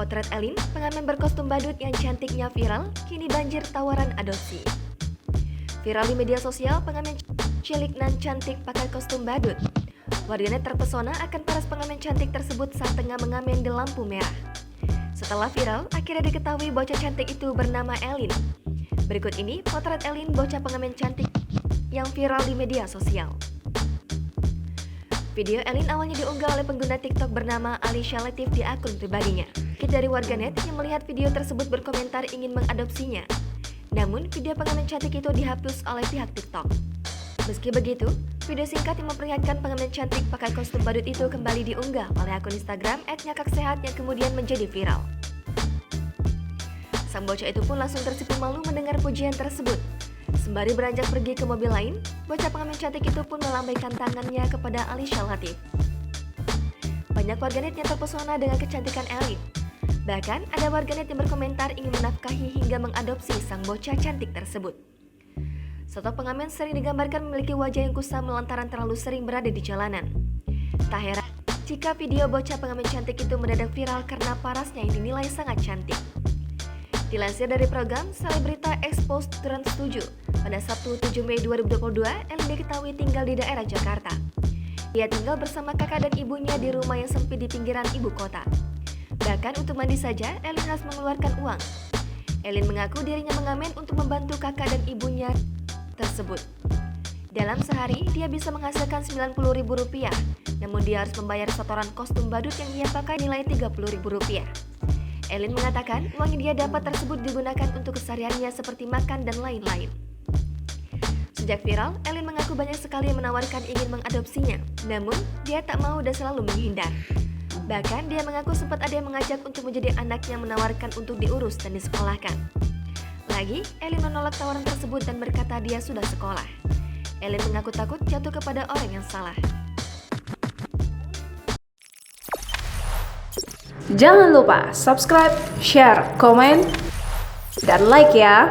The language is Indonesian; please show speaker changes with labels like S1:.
S1: Potret Elin, pengamen berkostum badut yang cantiknya viral, kini banjir tawaran adopsi. Viral di media sosial, pengamen cilik nan cantik pakai kostum badut. Warganet terpesona akan paras pengamen cantik tersebut saat tengah mengamen di lampu merah. Setelah viral, akhirnya diketahui bocah cantik itu bernama Elin. Berikut ini potret Elin, bocah pengamen cantik yang viral di media sosial. Video Elin awalnya diunggah oleh pengguna TikTok bernama Alicia Latif di akun pribadinya. Dari warganet yang melihat video tersebut berkomentar ingin mengadopsinya. Namun, video pengamen cantik itu dihapus oleh pihak TikTok. Meski begitu, video singkat yang memperlihatkan pengamen cantik pakai kostum badut itu kembali diunggah oleh akun Instagram @nyakaksehat yang kemudian menjadi viral. Sang bocah itu pun langsung tersipu malu mendengar pujian tersebut. Sembari beranjak pergi ke mobil lain, bocah pengamen cantik itu pun melambaikan tangannya kepada Alicia Latif. Banyak warganet yang terpesona dengan kecantikan Elin. Bahkan ada warganet yang berkomentar ingin menafkahi hingga mengadopsi sang bocah cantik tersebut. Sosok pengamen sering digambarkan memiliki wajah yang kusam lantaran terlalu sering berada di jalanan. Tak heran jika video bocah pengamen cantik itu mendadak viral karena parasnya yang dinilai sangat cantik. Dilansir dari program Selebrita Expose Trans 7, pada Sabtu 7 Mei 2022, Elin diketahui tinggal di daerah Jakarta. Ia tinggal bersama kakak dan ibunya di rumah yang sempit di pinggiran ibu kota. Bahkan untuk mandi saja, Elin harus mengeluarkan uang. Elin mengaku dirinya mengamen untuk membantu kakak dan ibunya tersebut. Dalam sehari, dia bisa menghasilkan Rp90.000, namun dia harus membayar setoran kostum badut yang ia pakai nilai Rp30.000. Elin mengatakan uang yang dia dapat tersebut digunakan untuk kesehariannya seperti makan dan lain-lain. Sejak viral, Elin mengaku banyak sekali yang menawarkan ingin mengadopsinya, namun dia tak mau dan selalu menghindar. Bahkan dia mengaku sempat ada yang mengajak untuk menjadi anaknya menawarkan untuk diurus dan disekolahkan. Lagi, Elin menolak tawaran tersebut dan berkata dia sudah sekolah. Elin mengaku takut jatuh kepada orang yang salah.
S2: Jangan lupa subscribe, share, komen, dan like ya!